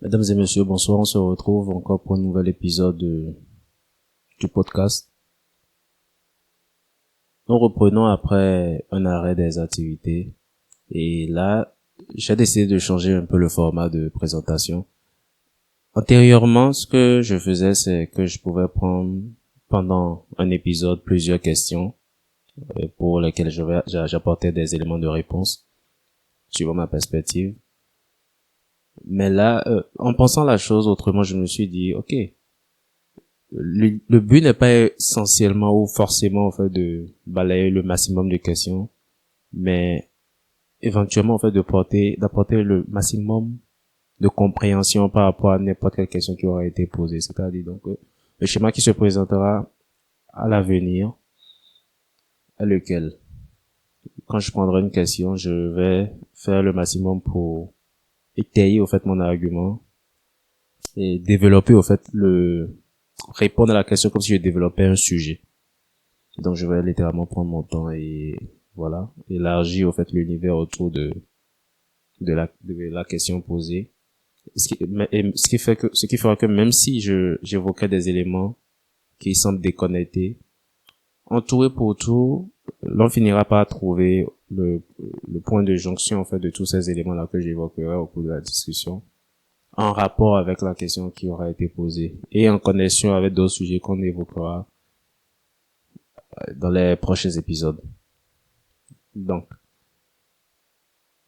Mesdames et messieurs, bonsoir. On se retrouve encore pour un nouvel épisode du podcast. Nous reprenons après un arrêt des activités. Et là, j'ai décidé de changer un peu le format de présentation. Antérieurement, ce que je faisais, c'est que je pouvais prendre pendant un épisode plusieurs questions pour lesquelles j'apportais des éléments de réponse suivant ma perspective. Mais là, en pensant la chose autrement, je me suis dit, ok, le but n'est pas essentiellement ou forcément en fait de balayer le maximum de questions, mais éventuellement en fait d'apporter le maximum de compréhension par rapport à n'importe quelle question qui aura été posée. C'est-à-dire donc le schéma qui se présentera à l'avenir est lequel. Quand je prendrai une question, je vais faire le maximum pour étayer au fait mon argument et développer au fait répondre à la question comme si je développais un sujet. Donc je vais littéralement prendre mon temps et voilà, élargir au fait l'univers autour de la question posée. Ce qui fera que même si j'évoquais des éléments qui semblent déconnectés, en tout et pour tout, l'on finira par trouver le point de jonction en fait de tous ces éléments-là que j'évoquerai au cours de la discussion, en rapport avec la question qui aura été posée et en connexion avec d'autres sujets qu'on évoquera dans les prochains épisodes. Donc,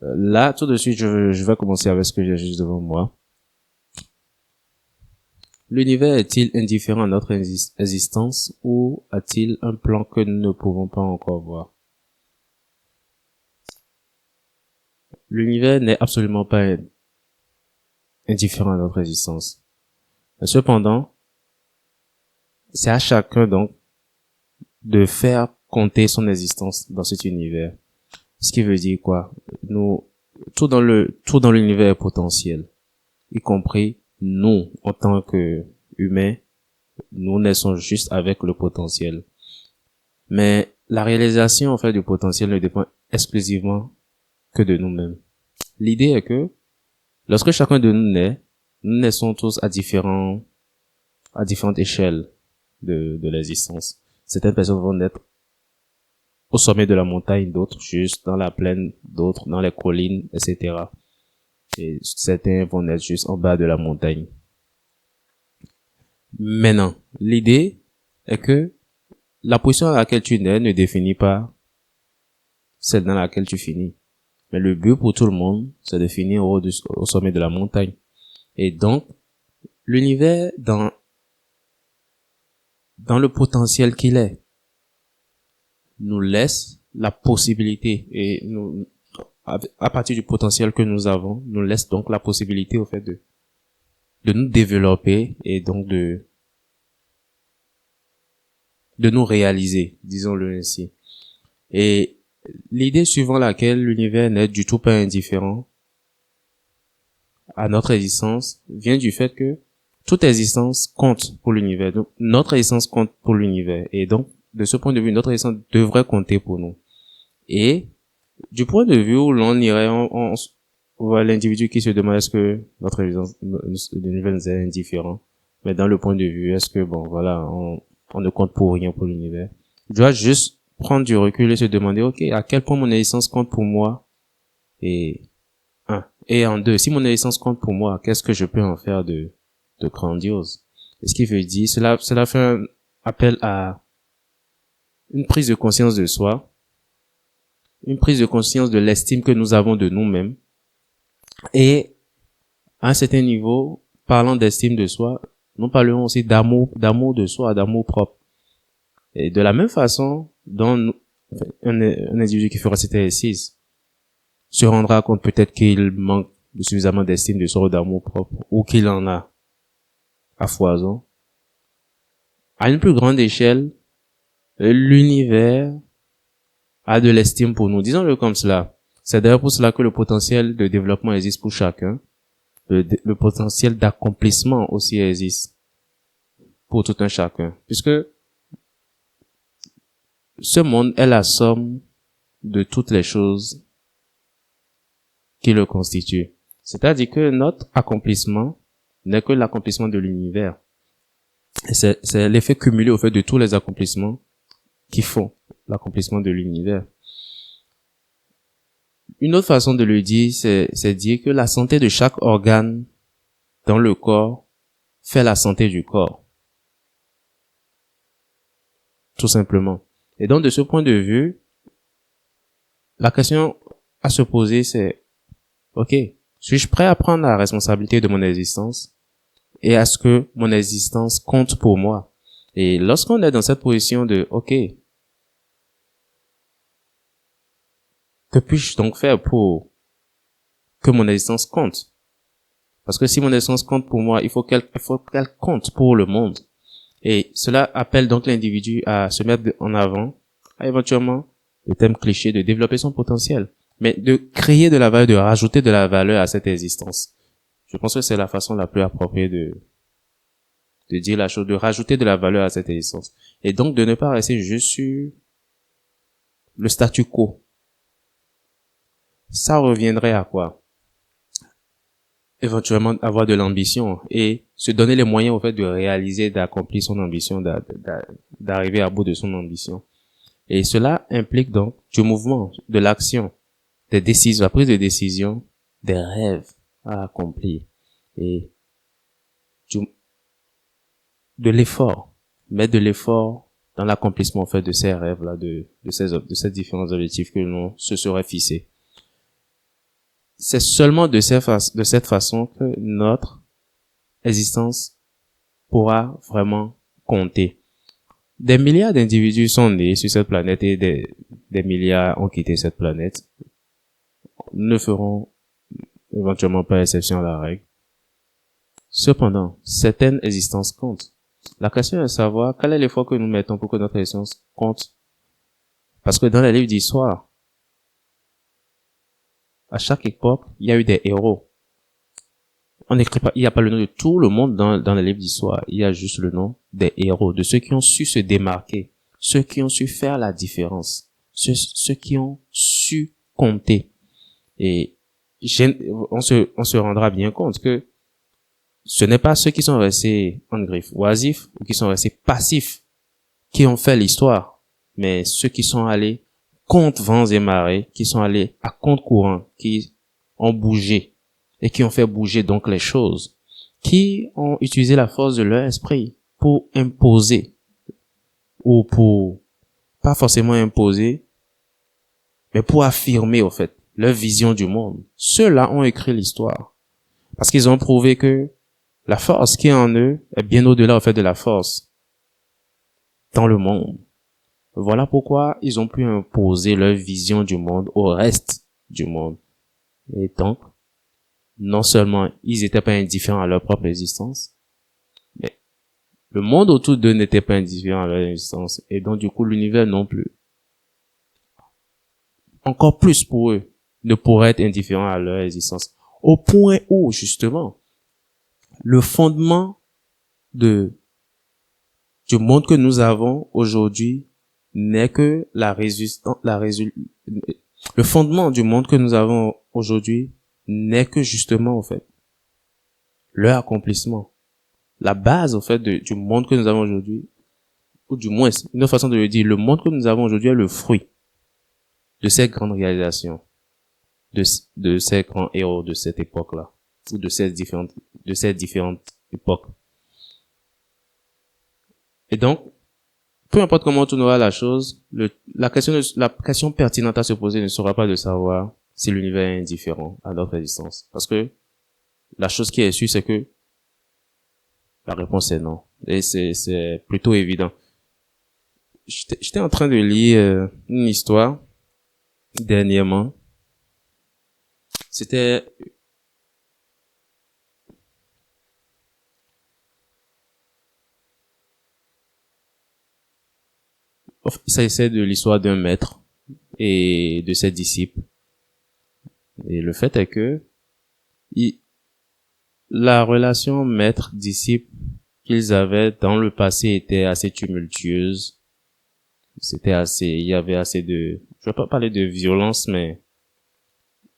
là, tout de suite, je vais commencer avec ce que j'ai juste devant moi. L'univers est-il indifférent à notre existence ou a-t-il un plan que nous ne pouvons pas encore voir? L'univers n'est absolument pas indifférent à notre existence. Mais cependant, c'est à chacun donc de faire compter son existence dans cet univers. Ce qui veut dire quoi? Tout dans l'univers est potentiel, y compris nous, en tant que humains, nous naissons juste avec le potentiel. Mais la réalisation, en fait, du potentiel ne dépend exclusivement que de nous-mêmes. L'idée est que, lorsque chacun de nous naît, nous naissons tous à différentes échelles de l'existence. Certaines personnes vont naître au sommet de la montagne, d'autres juste dans la plaine, d'autres dans les collines, etc. Et certains vont naître juste en bas de la montagne. Maintenant, l'idée est que la position à laquelle tu nais ne définit pas celle dans laquelle tu finis. Mais le but pour tout le monde, c'est de finir au sommet de la montagne. Et donc, l'univers, dans le potentiel qu'il est, nous laisse la possibilité, et à partir du potentiel que nous avons, nous laisse donc la possibilité au fait de nous développer et donc de nous réaliser, disons-le ainsi. Et l'idée suivant laquelle l'univers n'est du tout pas indifférent à notre existence vient du fait que toute existence compte pour l'univers. Donc, notre existence compte pour l'univers. Et donc, de ce point de vue, notre existence devrait compter pour nous. Et du point de vue où l'on irait, on voit l'individu qui se demande est-ce que notre existence, l'univers nous est indifférent. Mais dans le point de vue, est-ce que, bon, voilà, on ne compte pour rien pour l'univers. Je dois juste prendre du recul et se demander, ok, à quel point mon existence compte pour moi? Et en deux, si mon existence compte pour moi, qu'est-ce que je peux en faire de grandiose? Et ce qui veut dire, cela fait un appel à une prise de conscience de soi, une prise de conscience de l'estime que nous avons de nous-mêmes. Et à un certain niveau, parlant d'estime de soi, nous parlerons aussi d'amour de soi, d'amour propre. Et de la même façon, dont un individu qui fera cet exercice se rendra compte peut-être qu'il manque de suffisamment d'estime de soi ou d'amour propre, ou qu'il en a à foison. À une plus grande échelle, l'univers a de l'estime pour nous. Disons-le comme cela. C'est d'ailleurs pour cela que le potentiel de développement existe pour chacun. Le potentiel d'accomplissement aussi existe pour tout un chacun. Puisque ce monde est la somme de toutes les choses qui le constituent. C'est-à-dire que notre accomplissement n'est que l'accomplissement de l'univers. Et c'est l'effet cumulé, au fait, de tous les accomplissements qui font l'accomplissement de l'univers. Une autre façon de le dire, c'est dire que la santé de chaque organe dans le corps fait la santé du corps. Tout simplement. Et donc, de ce point de vue, la question à se poser, c'est, ok, suis-je prêt à prendre la responsabilité de mon existence et à ce que mon existence compte pour moi? Et lorsqu'on est dans cette position de, ok, que puis-je donc faire pour que mon existence compte? Parce que si mon existence compte pour moi, il faut qu'elle compte pour le monde. Et cela appelle donc l'individu à se mettre en avant, à éventuellement, le thème cliché, de développer son potentiel, mais de créer de la valeur, de rajouter de la valeur à cette existence. Je pense que c'est la façon la plus appropriée de dire la chose, de rajouter de la valeur à cette existence. Et donc de ne pas rester juste sur le statu quo. Ça reviendrait à quoi? Éventuellement avoir de l'ambition et se donner les moyens au fait de réaliser, d'accomplir son ambition, d'arriver à bout de son ambition. Et cela implique donc du mouvement, de l'action, des décisions, la prise de décision, des rêves à accomplir et de l'effort, mettre de l'effort dans l'accomplissement en fait de ces rêves-là, de ces différents objectifs que l'on se serait fixés. C'est seulement de cette façon que notre existence pourra vraiment compter. Des milliards d'individus sont nés sur cette planète et des milliards ont quitté cette planète. Nous ne ferons éventuellement pas exception à la règle. Cependant, certaines existences comptent. La question est de savoir quel est l'effort que nous mettons pour que notre existence compte. Parce que dans les livres d'histoire, à chaque époque, il y a eu des héros. On n'écrit pas, il n'y a pas le nom de tout le monde dans les livres d'histoire. Il y a juste le nom des héros, de ceux qui ont su se démarquer, ceux qui ont su faire la différence, ceux qui ont su compter. Et on se rendra bien compte que ce n'est pas ceux qui sont restés en griffe oisifs ou qui sont restés passifs qui ont fait l'histoire, mais ceux qui sont allés contre vents et marées, qui sont allés à contre courant, qui ont bougé et qui ont fait bouger donc les choses, qui ont utilisé la force de leur esprit pour imposer ou pour pas forcément imposer, mais pour affirmer au fait leur vision du monde. Ceux-là ont écrit l'histoire parce qu'ils ont prouvé que la force qui est en eux est bien au-delà au fait de la force dans le monde. Voilà pourquoi ils ont pu imposer leur vision du monde au reste du monde. Et donc, non seulement ils n'étaient pas indifférents à leur propre existence, mais le monde autour d'eux n'était pas indifférent à leur existence. Et donc, du coup, l'univers non plus. Encore plus pour eux, ne pourrait être indifférent à leur existence. Au point où, justement, le fondement du monde que nous avons aujourd'hui n'est que le fondement du monde que nous avons aujourd'hui n'est que justement, au fait, leur accomplissement. La base, au fait, du monde que nous avons aujourd'hui, ou du moins, une autre façon de le dire, le monde que nous avons aujourd'hui est le fruit de ces grandes réalisations, de ces grands héros de cette époque-là, ou de ces différentes époques. Et donc, peu importe comment on tournera la chose, la question pertinente à se poser ne sera pas de savoir si l'univers est indifférent à notre existence. Parce que la chose qui est sûre, c'est que la réponse est non. Et c'est plutôt évident. J'étais en train de lire une histoire dernièrement. C'était ça, c'est de l'histoire d'un maître et de ses disciples. Et le fait est que la relation maître-disciple qu'ils avaient dans le passé était assez tumultueuse. Il y avait assez de, je vais pas parler de violence, mais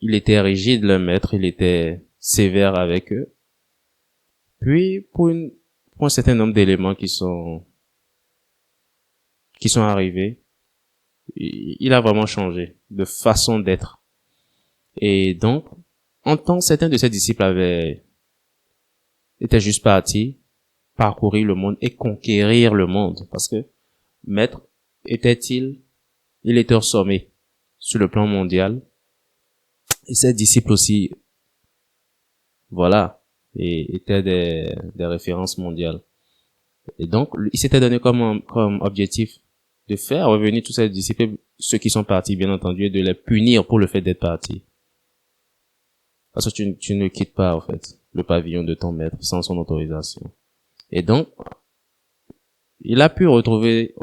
il était rigide, le maître, il était sévère avec eux. Puis, pour un certain nombre d'éléments qui sont arrivés, il a vraiment changé de façon d'être. Et donc, en tant certains de ses disciples étaient juste partis parcourir le monde et conquérir le monde. Parce que, maître, il était au sommet sur le plan mondial. Et ses disciples aussi, voilà, et étaient des références mondiales. Et donc, il s'était donné comme objectif de faire revenir tous ses disciples, ceux qui sont partis, bien entendu, et de les punir pour le fait d'être partis. Parce que tu ne quittes pas, en fait, le pavillon de ton maître sans son autorisation. Et donc, il a pu retrouver,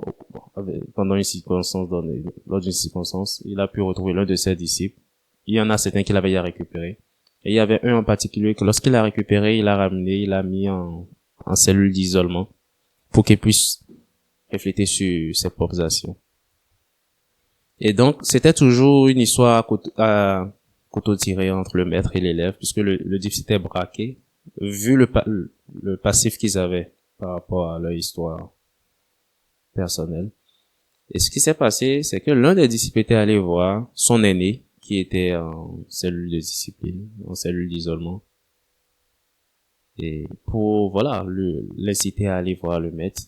pendant une circonstance donnée, lors d'une circonstance, il a pu retrouver l'un de ses disciples. Il y en a certains qu'il avait à récupérer. Et il y avait un en particulier que lorsqu'il l'a récupéré, il l'a ramené, il l'a mis en cellule d'isolement pour qu'il puisse refléter sur ses propres actions. Et donc, c'était toujours une histoire à couteau tiré entre le maître et l'élève, puisque le disciple s'était braqué, vu le passif qu'ils avaient par rapport à leur histoire personnelle. Et ce qui s'est passé, c'est que l'un des disciples était allé voir son aîné, qui était en cellule de discipline, en cellule d'isolement. Et pour, voilà, l'inciter à aller voir le maître,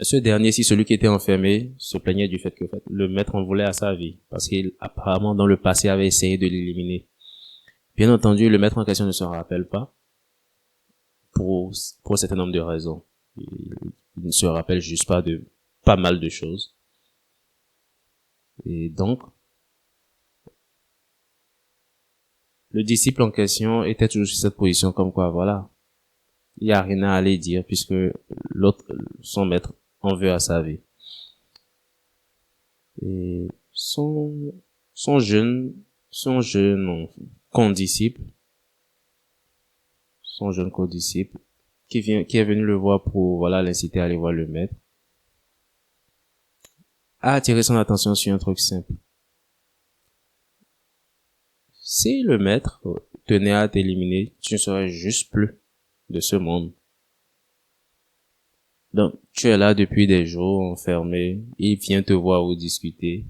Ce dernier, si celui qui était enfermé, se plaignait du fait que, en fait, le maître en voulait à sa vie, parce qu'il, apparemment, dans le passé, avait essayé de l'éliminer. Bien entendu, le maître en question ne se rappelle pas, pour un certain nombre de raisons. Il ne se rappelle juste pas de pas mal de choses. Et donc, le disciple en question était toujours sur cette position comme quoi, voilà, il n'y a rien à aller dire puisque l'autre, son maître, en veut à sa vie. Et son jeune condisciple, qui est venu le voir pour, voilà, l'inciter à aller voir le maître, a attiré son attention sur un truc simple. Si le maître tenait à t'éliminer, tu ne serais juste plus de ce monde. Donc, tu es là depuis des jours, enfermé, il vient te voir ou discuter,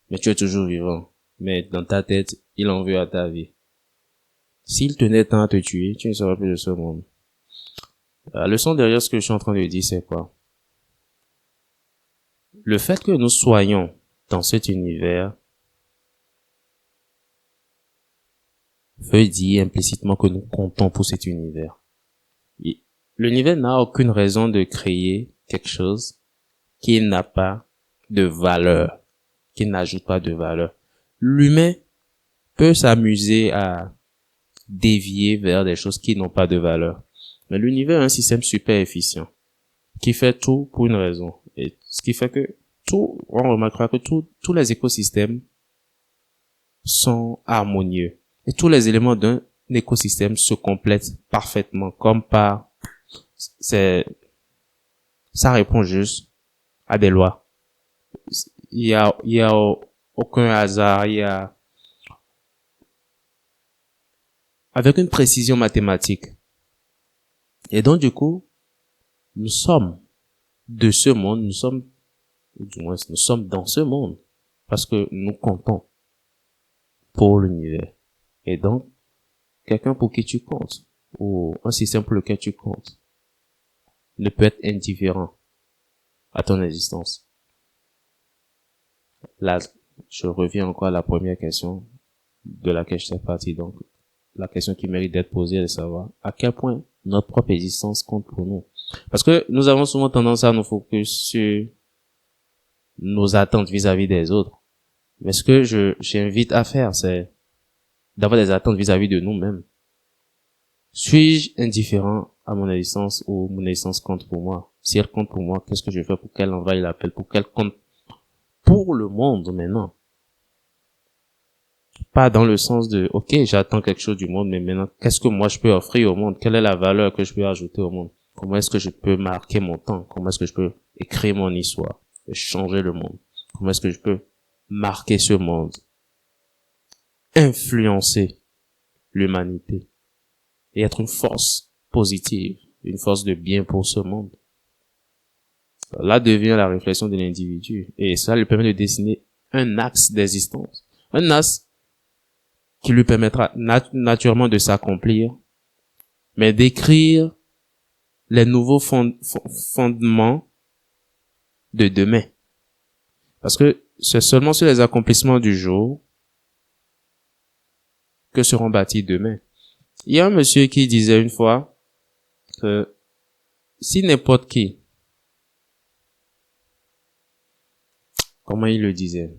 mais tu es toujours vivant. Mais dans ta tête, il en veut à ta vie. S'il tenait tant à te tuer, tu ne serais plus de ce monde. La leçon derrière ce que je suis en train de dire, c'est quoi? Le fait que nous soyons dans cet univers veut dire implicitement que nous comptons pour cet univers. L'univers n'a aucune raison de créer quelque chose qui n'a pas de valeur, qui n'ajoute pas de valeur. L'humain peut s'amuser à dévier vers des choses qui n'ont pas de valeur. Mais l'univers est un système super efficient, qui fait tout pour une raison. Et ce qui fait que on remarquera que tous les écosystèmes sont harmonieux. Et tous les éléments d'un écosystème se complètent parfaitement, ça répond juste à des lois. Il y a aucun hasard, avec une précision mathématique. Et donc, du coup, nous sommes de ce monde, nous sommes dans ce monde, parce que nous comptons pour l'univers. Et donc, quelqu'un pour qui tu comptes, ou un système pour lequel tu comptes, ne peut être indifférent à ton existence. Là, je reviens encore à la première question de laquelle j'étais parti. Donc, la question qui mérite d'être posée est de savoir à quel point notre propre existence compte pour nous. Parce que nous avons souvent tendance à nous focus sur nos attentes vis-à-vis des autres. Mais ce que j'invite à faire, c'est d'avoir des attentes vis-à-vis de nous-mêmes. Suis-je indifférent à mon existence ou mon existence compte pour moi? Si elle compte pour moi, qu'est-ce que je fais pour qu'elle envahisse l'appel, pour qu'elle compte pour le monde maintenant? Pas dans le sens de, ok, j'attends quelque chose du monde, mais maintenant, qu'est-ce que moi je peux offrir au monde? Quelle est la valeur que je peux ajouter au monde? Comment est-ce que je peux marquer mon temps? Comment est-ce que je peux écrire mon histoire et changer le monde? Comment est-ce que je peux marquer ce monde? Influencer l'humanité et être une force positive, une force de bien pour ce monde. Là devient la réflexion de l'individu et ça lui permet de dessiner un axe d'existence, un axe qui lui permettra naturellement de s'accomplir, mais d'écrire les nouveaux fondements de demain. Parce que c'est seulement sur les accomplissements du jour que seront bâtis demain. Il y a un monsieur qui disait une fois que si n'importe qui, comment il le disait,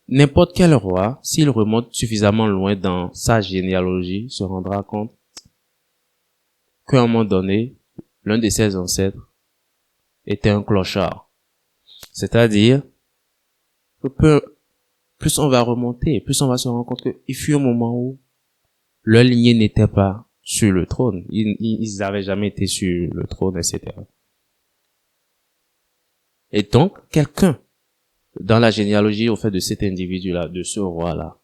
n'importe quel roi, s'il remonte suffisamment loin dans sa généalogie, se rendra compte qu'à un moment donné, l'un de ses ancêtres était un clochard. C'est-à-dire que plus on va remonter, plus on va se rendre compte qu'il fut un moment où leur lignée n'était pas sur le trône. Ils n'avaient jamais été sur le trône, etc. Et donc, quelqu'un dans la généalogie, au fait de cet individu-là, de ce roi-là,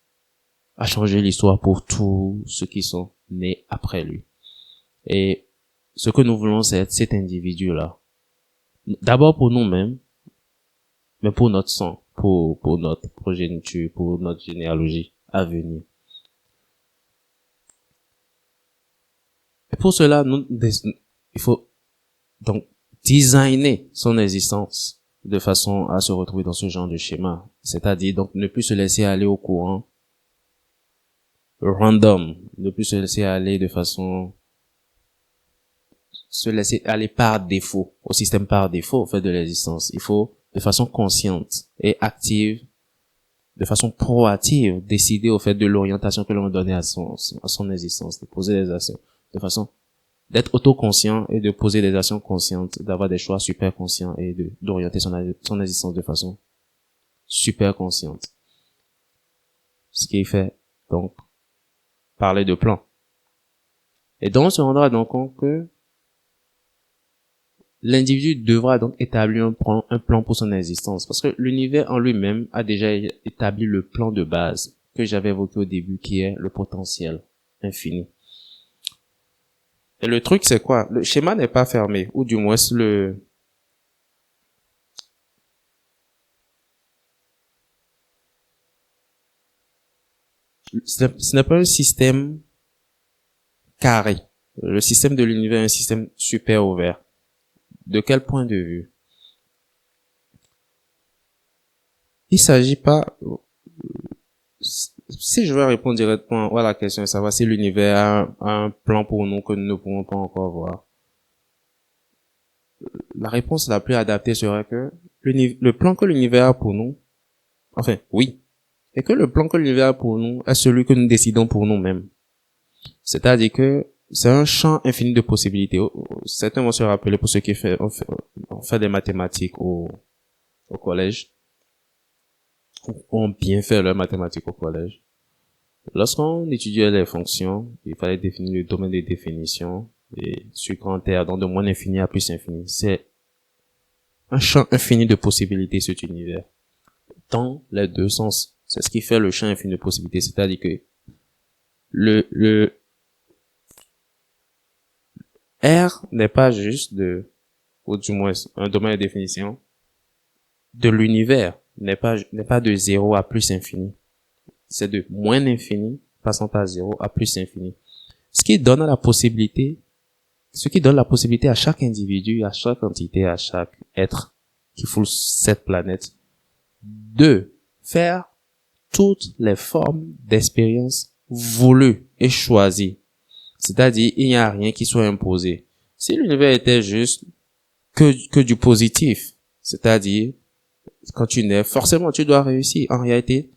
a changé l'histoire pour tous ceux qui sont nés après lui. Et ce que nous voulons, c'est être cet individu-là. D'abord pour nous-mêmes, mais pour notre sang, pour notre progéniture, pour notre généalogie à venir. Et pour cela, il faut donc designer son existence de façon à se retrouver dans ce genre de schéma. C'est-à-dire donc ne plus se laisser aller au courant random, ne plus se laisser aller de façon se laisser aller par défaut, au système par défaut au fait de l'existence. Il faut de façon consciente et active, de façon proactive, décider au fait de l'orientation que l'on va donner à son existence, de poser des actions, de façon d'être autoconscient et de poser des actions conscientes, d'avoir des choix super conscients et d'orienter son existence de façon super consciente. Ce qui fait donc parler de plan. Et donc on se rendra donc compte que l'individu devra donc établir un plan pour son existence, parce que l'univers en lui-même a déjà établi le plan de base que j'avais évoqué au début, qui est le potentiel infini. Et le truc, c'est quoi? Le schéma n'est pas fermé, ou du moins ce n'est pas un système carré. Le système de l'univers est un système super ouvert. De quel point de vue? Il s'agit pas, si je veux répondre directement à la question, savoir si l'univers a un plan pour nous que nous ne pouvons pas encore voir. La réponse la plus adaptée serait que le plan que l'univers a pour nous, enfin, oui, et que le plan que l'univers a pour nous est celui que nous décidons pour nous-mêmes. C'est-à-dire que c'est un champ infini de possibilités. Certains vont se rappeler, pour ceux qui ont fait des mathématiques au collège, ont bien fait leurs mathématiques au collège. Lorsqu'on étudiait les fonctions, il fallait définir le domaine de définition et sur grand R, donc de moins infini à plus infini. C'est un champ infini de possibilités, cet univers. Dans les deux sens. C'est ce qui fait le champ infini de possibilités. C'est-à-dire que le R n'est pas juste ou du moins un domaine de définition de l'univers, n'est pas de 0 à plus infini. C'est de moins infini, passant par 0 à plus infini. Ce qui donne la possibilité à chaque individu, à chaque entité, à chaque être qui foule cette planète de faire toutes les formes d'expérience voulues et choisies. C'est-à-dire, il n'y a rien qui soit imposé. Si l'univers était juste que du positif, c'est-à-dire, quand tu nais, forcément, tu dois réussir. En réalité,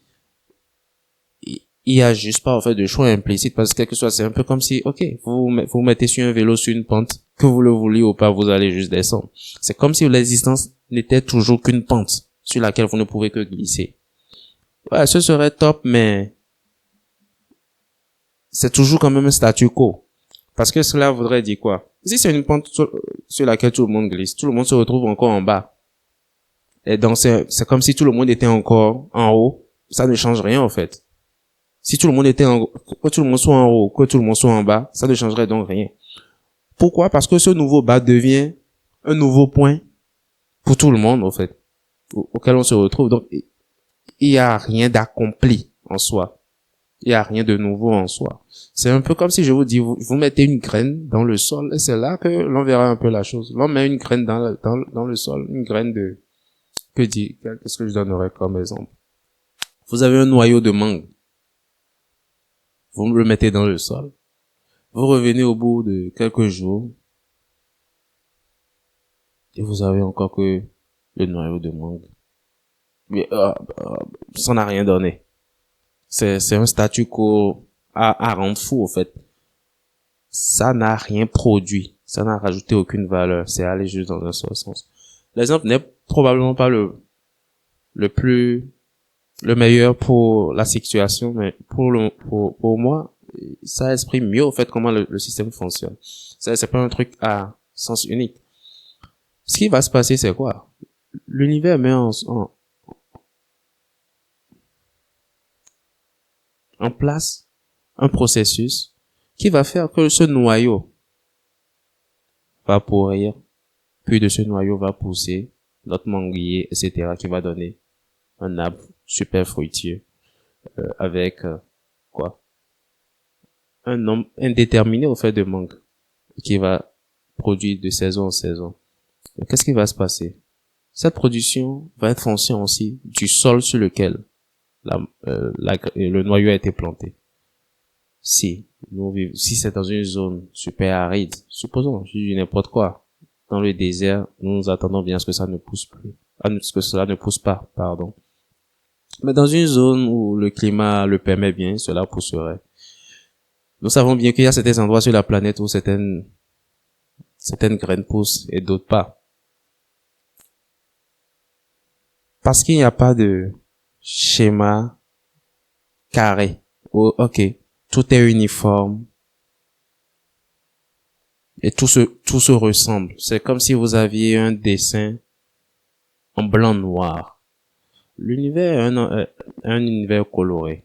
il y a juste pas, en fait, de choix implicite, parce que quelque chose, c'est un peu comme si, ok, vous mettez sur un vélo sur une pente, que vous le vouliez ou pas, vous allez juste descendre. C'est comme si l'existence n'était toujours qu'une pente sur laquelle vous ne pouvez que glisser. Ouais, ce serait top, mais c'est toujours quand même un statu quo. Parce que cela voudrait dire quoi? Si c'est une pente sur laquelle tout le monde glisse, tout le monde se retrouve encore en bas. Et donc c'est comme si tout le monde était encore en haut. Ça ne change rien, en fait. Si tout le monde était que tout le monde soit en haut, que tout le monde soit en bas, ça ne changerait donc rien. Pourquoi? Parce que ce nouveau bas devient un nouveau point pour tout le monde, en fait, auquel on se retrouve. Donc, il y a rien d'accompli en soi. Il y a rien de nouveau en soi. C'est un peu comme si je vous dis, vous mettez une graine dans le sol, et c'est là que l'on verra un peu la chose. L'on met une graine dans le sol, une graine de, qu'est-ce que je donnerais comme exemple? Vous avez un noyau de mangue. Vous le mettez dans le sol. Vous revenez au bout de quelques jours, et vous avez encore que le noyau de mangue. Mais, ça n'a rien donné. C'est un statu quo à rendre fou, en fait. Ça n'a rien produit. Ça n'a rajouté aucune valeur. C'est aller juste dans un seul sens. L'exemple n'est probablement pas le meilleur pour la situation, mais pour moi, ça exprime mieux, en fait, comment le système fonctionne. C'est pas un truc à sens unique. Ce qui va se passer, c'est quoi? L'univers met en place un processus qui va faire que ce noyau va pourrir, puis de ce noyau va pousser notre manguier, etc., qui va donner un arbre super fruitier, avec quoi? Un nombre indéterminé au fait de mangue, qui va produire de saison en saison. Qu'est-ce qui va se passer? Cette production va être fonction aussi du sol sur lequel le noyau a été planté. Si c'est dans une zone super aride, supposons, je dis n'importe quoi, dans le désert, nous attendons bien à ce que ça ne pousse plus, à ce que cela ne pousse pas, pardon. Mais dans une zone où le climat le permet bien, cela pousserait. Nous savons bien qu'il y a certains endroits sur la planète où certaines graines poussent et d'autres pas. Parce qu'il n'y a pas de schéma carré. Oh, ok, tout est uniforme et tout se ressemble. C'est comme si vous aviez un dessin en blanc-noir. L'univers est un univers coloré,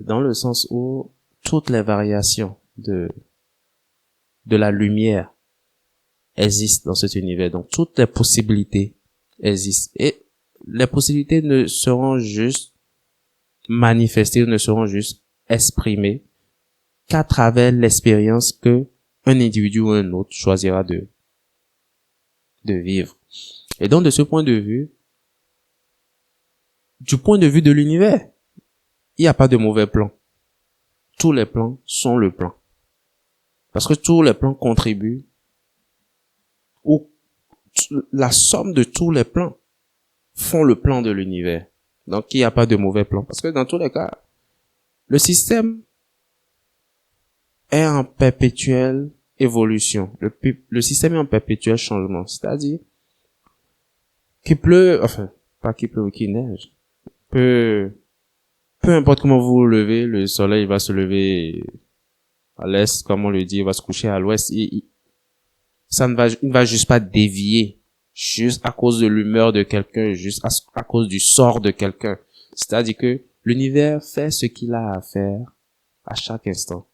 dans le sens où toutes les variations de la lumière existent dans cet univers. Donc toutes les possibilités existent. Et les possibilités ne seront juste manifestées, ne seront juste exprimées qu'à travers l'expérience que un individu ou un autre choisira de vivre. Et donc de ce point de vue, du point de vue de l'univers, il n'y a pas de mauvais plan. Tous les plans sont le plan. Parce que tous les plans contribuent, ou la somme de tous les plans font le plan de l'univers. Donc il n'y a pas de mauvais plan. Parce que dans tous les cas, le système est en perpétuelle évolution. Le système est en perpétuel changement. C'est-à-dire qu'il pleut, enfin, pas qu'il pleut ou qu'il neige. Peu importe comment vous vous levez, le soleil va se lever à l'est, comme on le dit, il va se coucher à l'ouest. Il ne va juste pas dévier, juste à cause de l'humeur de quelqu'un, juste à cause du sort de quelqu'un. C'est-à-dire que l'univers fait ce qu'il a à faire à chaque instant.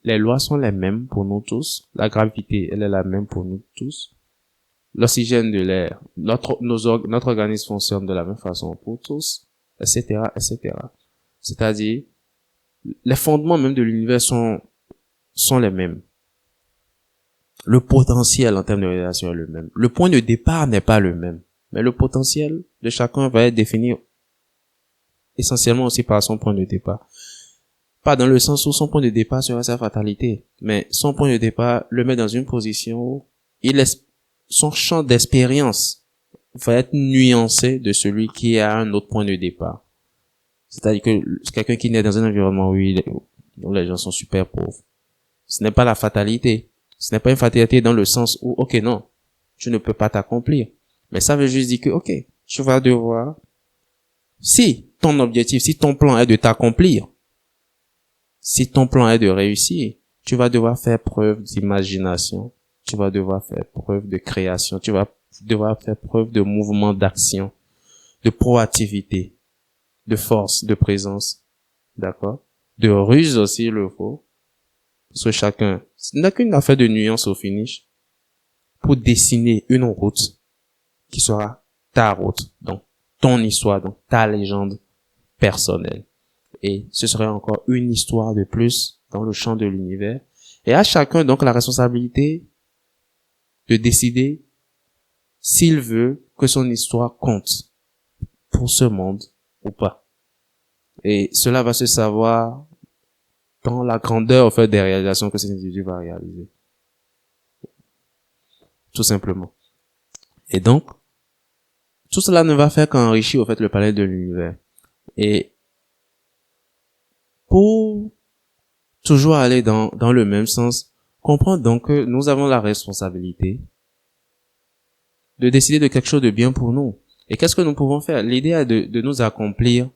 Les lois sont les mêmes pour nous tous. La gravité, elle est la même pour nous tous. L'oxygène de l'air, notre organisme fonctionne de la même façon pour tous, etc., etc. C'est-à-dire, les fondements même de l'univers sont les mêmes. Le potentiel en termes de réalisation est le même. Le point de départ n'est pas le même. Mais le potentiel de chacun va être défini essentiellement aussi par son point de départ. Pas dans le sens où son point de départ sera sa fatalité, mais son point de départ le met dans une position où son champ d'expérience va être nuancé de celui qui a un autre point de départ. C'est-à-dire que quelqu'un qui naît dans un environnement où les gens sont super pauvres, ce n'est pas la fatalité. Ce n'est pas une fatalité dans le sens où, ok, non, tu ne peux pas t'accomplir. Mais ça veut juste dire que, ok, tu vas devoir, si ton objectif, si ton plan est de t'accomplir, si ton plan est de réussir, tu vas devoir faire preuve d'imagination, tu vas devoir faire preuve de création, tu vas devoir faire preuve de mouvement d'action, de proactivité, de force, de présence, d'accord? De ruse aussi, il le faut. Parce que chacun, ce n'est qu'une affaire de nuance au finish pour dessiner une route qui sera ta route, donc ton histoire, donc ta légende personnelle. Et ce serait encore une histoire de plus dans le champ de l'univers. Et à chacun, donc, la responsabilité de décider s'il veut que son histoire compte pour ce monde ou pas. Et cela va se savoir dans la grandeur, en fait, des réalisations que cet individu va réaliser. Tout simplement. Et donc, tout cela ne va faire qu'enrichir, en fait, le palais de l'univers. Et pour toujours aller dans le même sens, comprendre donc que nous avons la responsabilité de décider de quelque chose de bien pour nous. Et qu'est-ce que nous pouvons faire? L'idée est de nous accomplir.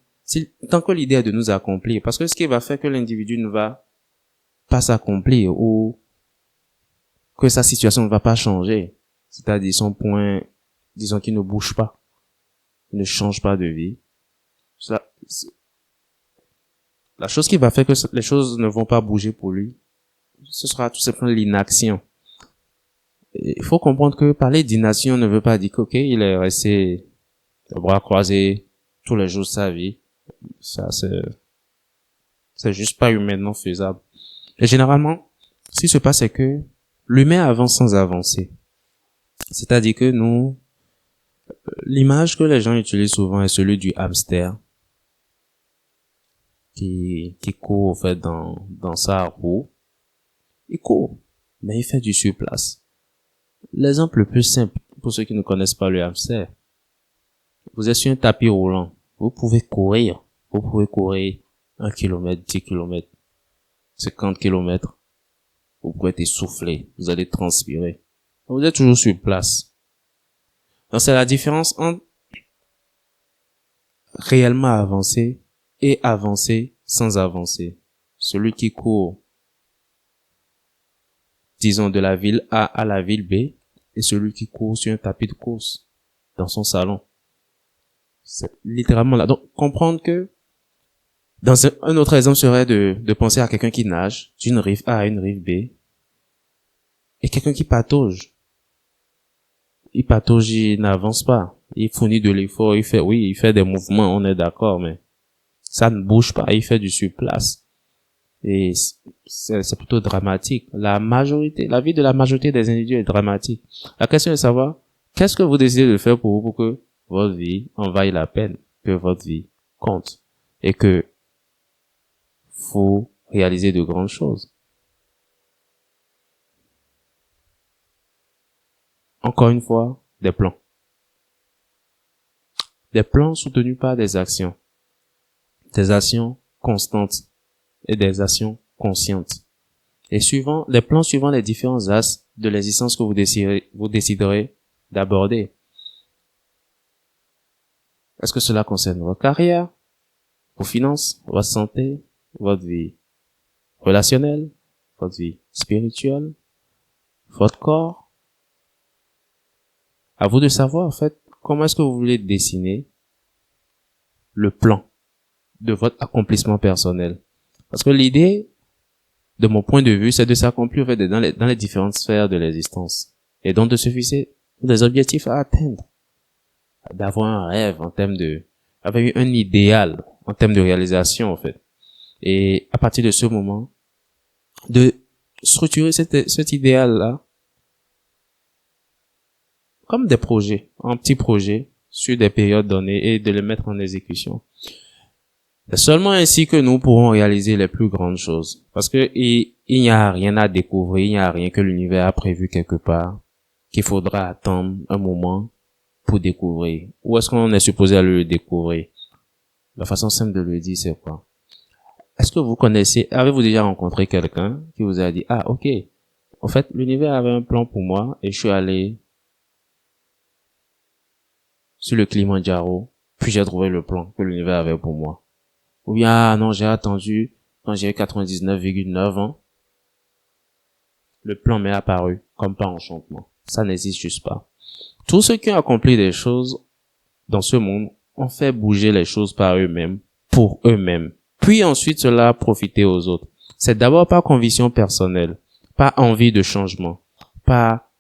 Tant que l'idée est de nous accomplir, parce que ce qui va faire que l'individu ne va pas s'accomplir ou que sa situation ne va pas changer, c'est-à-dire son point, disons qu'il ne bouge pas, il ne change pas de vie. La chose qui va faire que les choses ne vont pas bouger pour lui, ce sera tout simplement l'inaction. Il faut comprendre que parler d'inaction ne veut pas dire qu'ok, il est resté les bras croisés tous les jours de sa vie. Ça, c'est juste pas humainement faisable. Et généralement, ce qui se passe, c'est que l'humain avance sans avancer. C'est-à-dire que l'image que les gens utilisent souvent est celui du hamster qui court, en fait, dans sa roue. Il court, mais il fait du surplace. L'exemple le plus simple, pour ceux qui ne connaissent pas le hamster, vous êtes sur un tapis roulant, vous pouvez courir 1 kilomètre, 10 kilomètres, 50 kilomètres, vous pouvez être essoufflé, vous allez transpirer. Vous êtes toujours sur place. Donc c'est la différence entre réellement avancer et avancer sans avancer. Celui qui court, disons, de la ville A à la ville B, et celui qui court sur un tapis de course dans son salon. C'est littéralement là. Donc, comprendre que un autre exemple serait de penser à quelqu'un qui nage d'une rive A à une rive B et quelqu'un qui patauge. Il patauge, il n'avance pas. Il fournit de l'effort, il fait des mouvements, on est d'accord, mais ça ne bouge pas, il fait du surplace. Et c'est plutôt dramatique. La vie de la majorité des individus est dramatique. La question est de savoir, qu'est-ce que vous décidez de faire pour que votre vie en vaille la peine, que votre vie compte, et que faut réaliser de grandes choses. Encore une fois, des plans. Des plans soutenus par des actions constantes et des actions conscientes. Et les plans suivant les différents axes de l'existence que vous déciderez d'aborder. Est-ce que cela concerne votre carrière, vos finances, votre santé, votre vie relationnelle, votre vie spirituelle, votre corps? À vous de savoir, en fait, comment est-ce que vous voulez dessiner le plan de votre accomplissement personnel. Parce que l'idée, de mon point de vue, c'est de s'accomplir, en fait, dans les différentes sphères de l'existence. Et donc de se fixer des objectifs à atteindre. D'avoir un rêve avec un idéal en termes de réalisation, en fait. Et à partir de ce moment, de structurer cet idéal-là comme des projets, en petits projets, sur des périodes données et de les mettre en exécution. C'est seulement ainsi que nous pourrons réaliser les plus grandes choses. Parce que il n'y a rien à découvrir, il n'y a rien que l'univers a prévu quelque part, qu'il faudra attendre un moment pour découvrir. Où est-ce qu'on est supposé aller le découvrir? La façon simple de le dire, c'est quoi? Est-ce que avez-vous déjà rencontré quelqu'un qui vous a dit, ah, ok, en fait, l'univers avait un plan pour moi et je suis allé sur le Kilimanjaro, puis j'ai trouvé le plan que l'univers avait pour moi. Ou bien, ah non, j'ai attendu quand j'ai 99,9 ans. Le plan m'est apparu comme par enchantement. Ça n'existe juste pas. Tous ceux qui ont accompli des choses dans ce monde ont fait bouger les choses par eux-mêmes, pour eux-mêmes, puis ensuite cela a profité aux autres. C'est d'abord par conviction personnelle, par envie de changement, par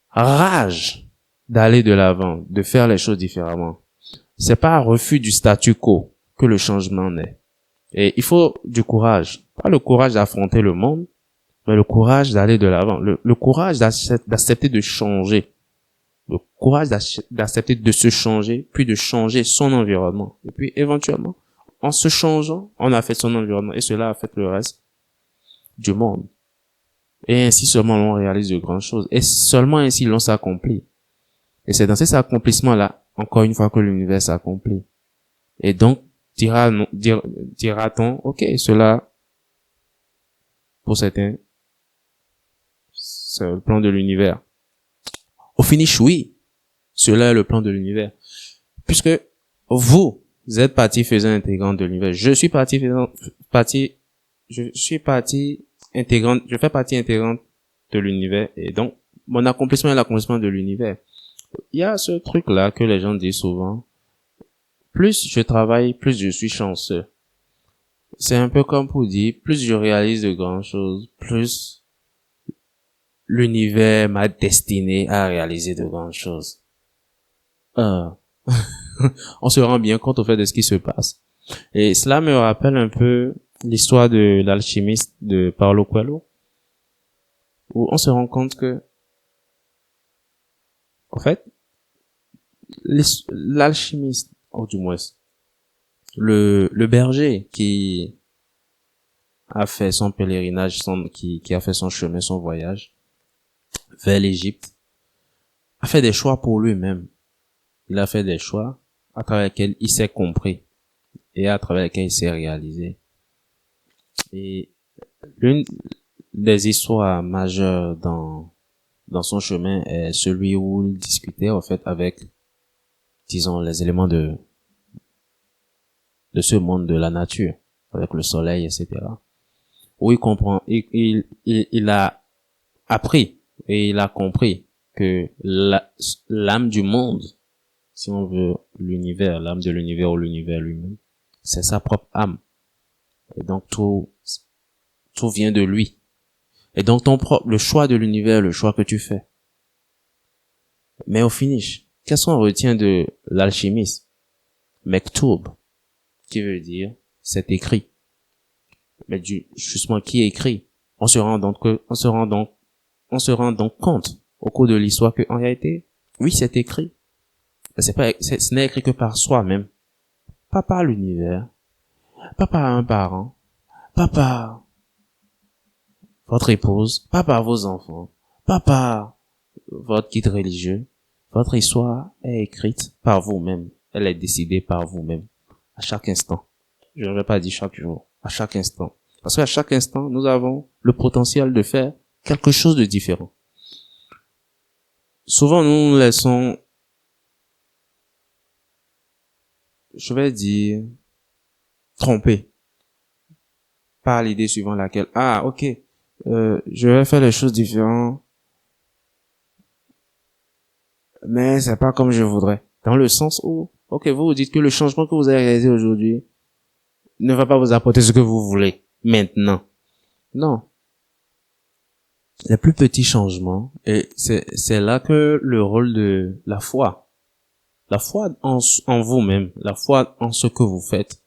rage d'aller de l'avant, de faire les choses différemment. C'est par refus du statu quo que le changement naît. Et il faut du courage. Pas le courage d'affronter le monde, mais le courage d'aller de l'avant. Le courage d'accepter de changer. Le courage d'accepter de se changer, puis de changer son environnement. Et puis, éventuellement, en se changeant, on a fait son environnement et cela a fait le reste du monde. Et ainsi seulement l'on réalise de grandes choses. Et seulement ainsi l'on s'accomplit. Et c'est dans cet accomplissement-là, encore une fois, que l'univers s'accomplit. Et donc, dira-t-on, ok, cela, pour certains, c'est le plan de l'univers. Au finish, oui, cela est le plan de l'univers. Puisque vous êtes partie faisant intégrante de l'univers. Je fais partie intégrante, je fais partie intégrante de l'univers. Et donc, mon accomplissement est l'accomplissement de l'univers. Il y a ce truc-là que les gens disent souvent. Plus je travaille, plus je suis chanceux. C'est un peu comme pour dire, plus je réalise de grandes choses, plus l'univers m'a destiné à réaliser de grandes choses. On se rend bien compte au fait de ce qui se passe. Et cela me rappelle un peu l'histoire de l'alchimiste de Paulo Coelho, où on se rend compte que, en fait, l'alchimiste, ou du moins, le berger qui a fait son pèlerinage, qui a fait son chemin, son voyage vers l'Égypte, a fait des choix pour lui-même. Il a fait des choix à travers lesquels il s'est compris et à travers lesquels il s'est réalisé. Et l'une des histoires majeures dans son chemin est celui où il discutait en fait avec, disons, les éléments de ce monde de la nature, avec le soleil, etc. Où il comprend, il a appris et il a compris que l'âme du monde, si on veut l'univers, l'âme de l'univers ou l'univers lui-même, c'est sa propre âme. Et donc tout vient de lui. Et donc le choix de l'univers, le choix que tu fais. Mais au finish, qu'est-ce qu'on retient de l'alchimiste? Mektoub, qui veut dire c'est écrit. Mais justement, qui écrit? On se rend donc compte au cours de l'histoire que en réalité, oui, c'est écrit. Mais ce n'est écrit que par soi-même, pas par l'univers, pas par un parent, pas par votre épouse, pas par vos enfants, pas par votre guide religieux. Votre histoire est écrite par vous-même. Elle est décidée par vous-même. À chaque instant. Je ne vais pas dire chaque jour. À chaque instant. Parce qu'à chaque instant, nous avons le potentiel de faire quelque chose de différent. Souvent, nous nous laissons, je vais dire, tromper par l'idée suivant laquelle, ok, je vais faire les choses différentes, mais c'est pas comme je voudrais. Dans le sens où, ok, vous vous dites que le changement que vous avez réalisé aujourd'hui ne va pas vous apporter ce que vous voulez maintenant. Non. Les plus petits changements, et c'est là que le rôle de la foi en vous-même, la foi en ce que vous faites,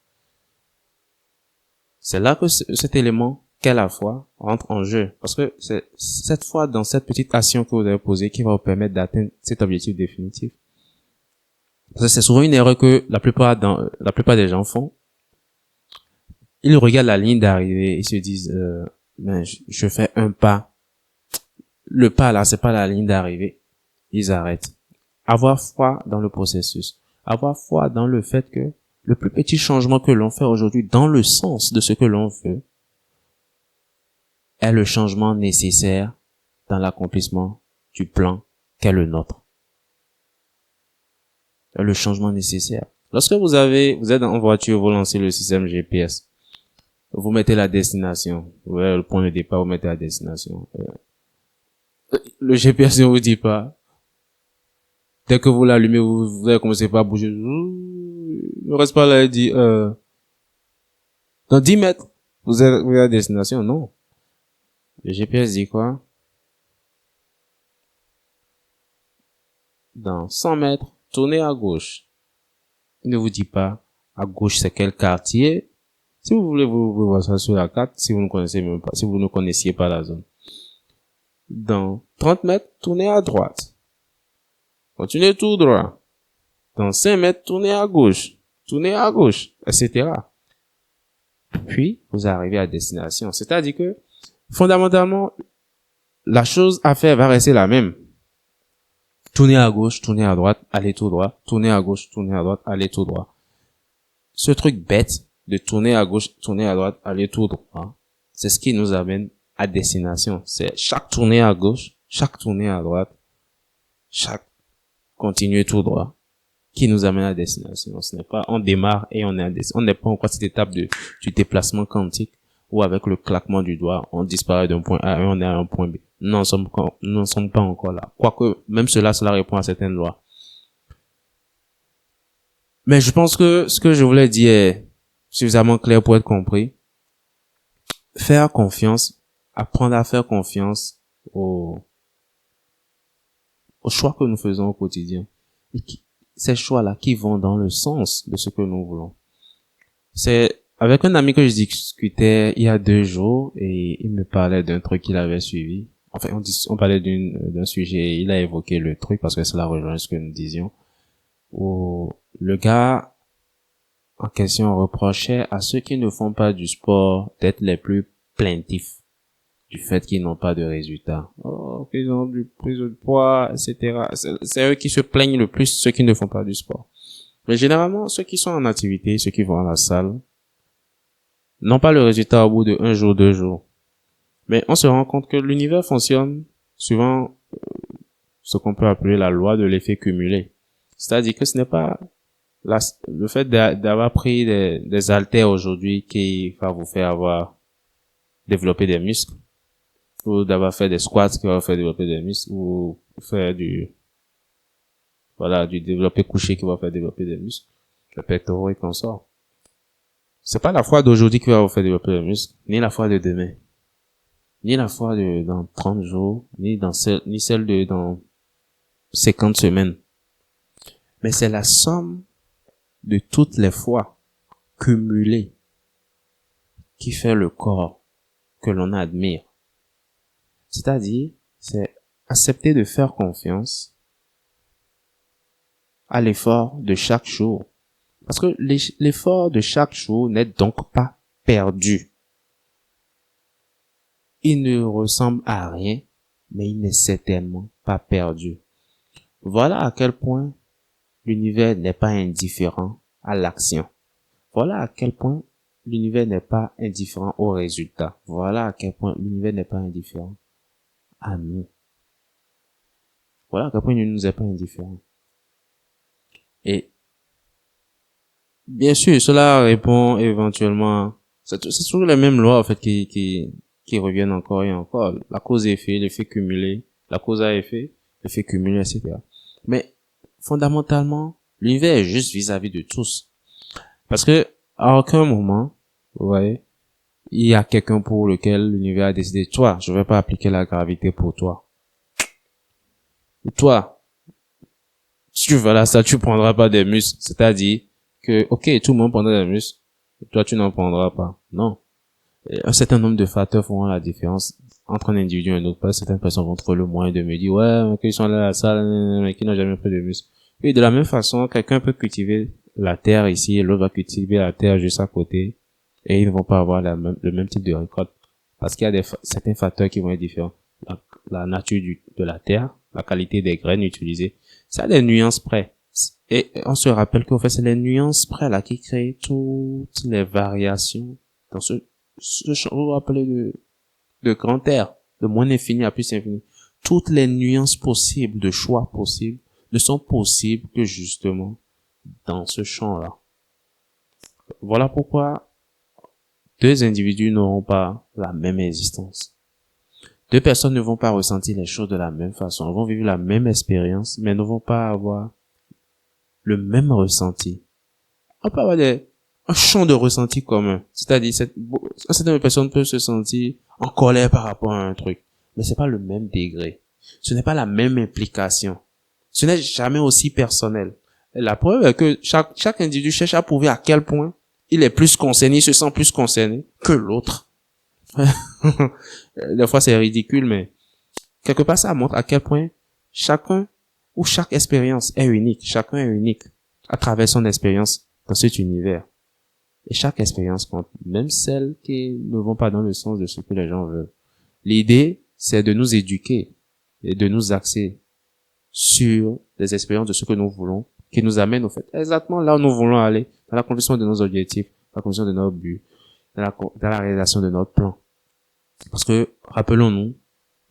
c'est là que cet élément qu'est la foi rentre en jeu. Parce que c'est cette foi dans cette petite action que vous avez posée qui va vous permettre d'atteindre cet objectif définitif. Parce que c'est souvent une erreur que la plupart des gens font. Ils regardent la ligne d'arrivée et se disent, je fais un pas. Le pas là, c'est pas la ligne d'arrivée. Ils arrêtent. Avoir foi dans le processus. Avoir foi dans le fait que le plus petit changement que l'on fait aujourd'hui dans le sens de ce que l'on veut est le changement nécessaire dans l'accomplissement du plan qu'est le nôtre. Le changement nécessaire. Lorsque vous êtes en voiture, vous lancez le système GPS. Vous mettez la destination. Vous voyez le point de départ, vous mettez la destination. Le GPS ne vous dit pas. Dès que vous l'allumez, vous allez commencer par bouger. Ne reste pas là et dire, Dans 10 mètres, vous arrivez à destination? Non. Le GPS dit quoi? Dans 100 mètres, tournez à gauche. Il ne vous dit pas à gauche c'est quel quartier. Si vous voulez, vous pouvez voir ça sur la carte si vous ne connaissez même pas, si vous ne connaissiez pas la zone. Dans 30 mètres, tournez à droite. Continuez tout droit. Dans 5 mètres, tournez à gauche. Tournez à gauche, etc. Puis, vous arrivez à destination. C'est-à-dire que, fondamentalement, la chose à faire va rester la même. Tournez à gauche, tournez à droite, allez tout droit. Tournez à gauche, tournez à droite, allez tout droit. Ce truc bête de tourner à gauche, tourner à droite, aller tout droit, c'est ce qui nous amène à destination. C'est chaque tournée à gauche, chaque tournée à droite, chaque continuer tout droit qui nous amène à destination. Ce n'est pas on démarre et on n'est pas encore à cette étape du déplacement quantique où avec le claquement du doigt, on disparaît d'un point A et on est à un point B. Nous n'en sommes pas encore là. Quoique, même cela répond à certaines lois. Mais je pense que ce que je voulais dire est suffisamment clair pour être compris. Faire confiance, apprendre à faire confiance aux choix que nous faisons au quotidien. Et ces choix-là qui vont dans le sens de ce que nous voulons. C'est avec un ami que je discutais il y a 2 jours et il me parlait d'un truc qu'il avait suivi. Enfin, on parlait d'un sujet, il a évoqué le truc parce que cela rejoint ce que nous disions. Où le gars en question reprochait à ceux qui ne font pas du sport d'être les plus plaintifs du fait qu'ils n'ont pas de résultats. Oh, qu'ils ont du prise de poids, etc. C'est eux qui se plaignent le plus, ceux qui ne font pas du sport. Mais généralement, ceux qui sont en activité, ceux qui vont à la salle, n'ont pas le résultat au bout de 1 jour, 2 jours. Mais on se rend compte que l'univers fonctionne souvent ce qu'on peut appeler la loi de l'effet cumulé. C'est-à-dire que ce n'est pas le fait d'avoir pris des haltères aujourd'hui qui va vous faire développer des muscles, ou d'avoir fait des squats qui va vous faire développer des muscles, ou faire du développé couché qui va faire développer des muscles, le pectoral et consort. C'est pas la foi d'aujourd'hui qui va vous faire développer des muscles, ni la foi de demain, ni la foi de dans 30 jours, ni celle de dans 50 semaines. Mais c'est la somme de toutes les fois cumulées qui fait le corps que l'on admire. C'est-à-dire, c'est accepter de faire confiance à l'effort de chaque jour. Parce que l'effort de chaque jour n'est donc pas perdu. Il ne ressemble à rien, mais il n'est certainement pas perdu. Voilà à quel point l'univers n'est pas indifférent à l'action. Voilà à quel point l'univers n'est pas indifférent aux résultats. Voilà à quel point l'univers n'est pas indifférent à nous. Voilà à quel point il ne nous est pas indifférent. Et bien sûr, cela répond éventuellement, c'est toujours les mêmes lois en fait qui reviennent encore et encore. La cause et effet, l'effet cumulé, la cause à effet, l'effet cumulé, etc. Mais fondamentalement, l'univers est juste vis-à-vis de tous. Parce que à aucun moment, vous voyez, il y a quelqu'un pour lequel l'univers a décidé, toi, je vais pas appliquer la gravité pour toi. Ou toi, si tu vas là, ça, tu prendras pas des muscles. C'est-à-dire que, ok, tout le monde prendra des muscles, toi, tu n'en prendras pas. Non. Un certain nombre de facteurs feront la différence entre un individu et un autre. Certaines personnes vont trouver le moyen de me dire, ouais, qu'ils sont là à la salle, mais qui n'ont jamais pris de muscles. Et de la même façon, quelqu'un peut cultiver la terre ici, et l'autre va cultiver la terre juste à côté, et ils ne vont pas avoir le même type de récolte. Parce qu'il y a certains facteurs qui vont être différents. La nature de la terre, la qualité des graines utilisées, ça a des nuances près. Et on se rappelle qu'en fait, c'est les nuances près là qui créent toutes les variations dans ce champ, vous vous rappelez de grand air, de moins infini à plus infini. Toutes les nuances possibles, de choix possibles, ne sont possibles que justement dans ce champ-là. Voilà pourquoi 2 individus n'auront pas la même existence. 2 personnes ne vont pas ressentir les choses de la même façon. Elles vont vivre la même expérience, mais ne vont pas avoir le même ressenti. On peut avoir un champ de ressenti commun. C'est-à-dire, certaines personnes peuvent se sentir en colère par rapport à un truc. Mais c'est pas le même degré. Ce n'est pas la même implication. Ce n'est jamais aussi personnel. Et la preuve est que chaque individu cherche à prouver à quel point il est plus concerné, il se sent plus concerné que l'autre. Des fois, c'est ridicule, mais quelque part, ça montre à quel point chacun ou chaque expérience est unique. Chacun est unique à travers son expérience dans cet univers. Et chaque expérience compte, même celles qui ne vont pas dans le sens de ce que les gens veulent. L'idée, c'est de nous éduquer et de nous axer sur les expériences de ce que nous voulons, qui nous amènent au fait exactement là où nous voulons aller, dans l'accomplissement de nos objectifs, dans l'accomplissement de nos buts, dans la réalisation de notre plan. Parce que, rappelons-nous,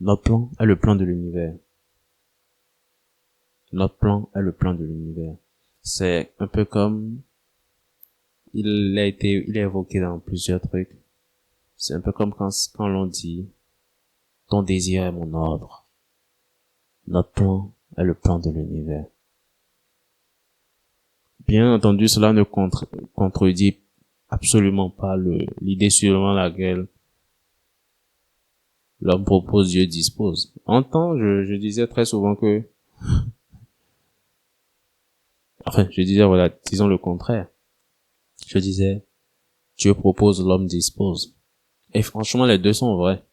notre plan est le plan de l'univers. Notre plan est le plan de l'univers. C'est un peu comme, il est évoqué dans plusieurs trucs. C'est un peu comme quand l'on dit, ton désir est mon ordre. Notre plan est le plan de l'univers. Bien entendu, cela ne contredit absolument pas l'idée suivant laquelle l'homme propose, Dieu dispose. En temps, je disais très souvent que, je disais, voilà, disons le contraire. Je disais, Dieu propose, l'homme dispose. Et franchement, les deux sont vrais.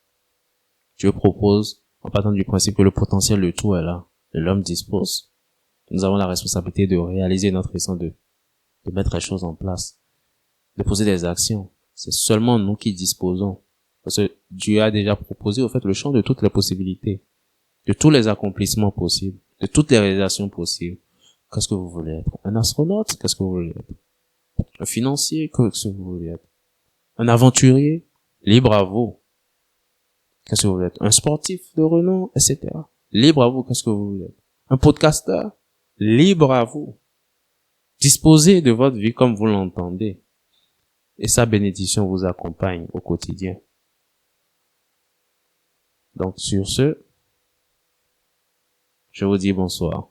Dieu propose, en partant du principe que le potentiel de tout est là. Et l'homme dispose. Nous avons la responsabilité de réaliser notre essence, de mettre les choses en place, de poser des actions. C'est seulement nous qui disposons. Parce que Dieu a déjà proposé, au fait, le champ de toutes les possibilités, de tous les accomplissements possibles, de toutes les réalisations possibles. Qu'est-ce que vous voulez être? Un astronaute? Qu'est-ce que vous voulez être? Un financier? Qu'est-ce que vous voulez être? Un aventurier? Libre à vous. Qu'est-ce que vous voulez être? Un sportif de renom? Etc. Libre à vous. Qu'est-ce que vous voulez être? Un podcasteur? Libre à vous. Disposez de votre vie comme vous l'entendez. Et sa bénédiction vous accompagne au quotidien. Donc sur ce, je vous dis bonsoir.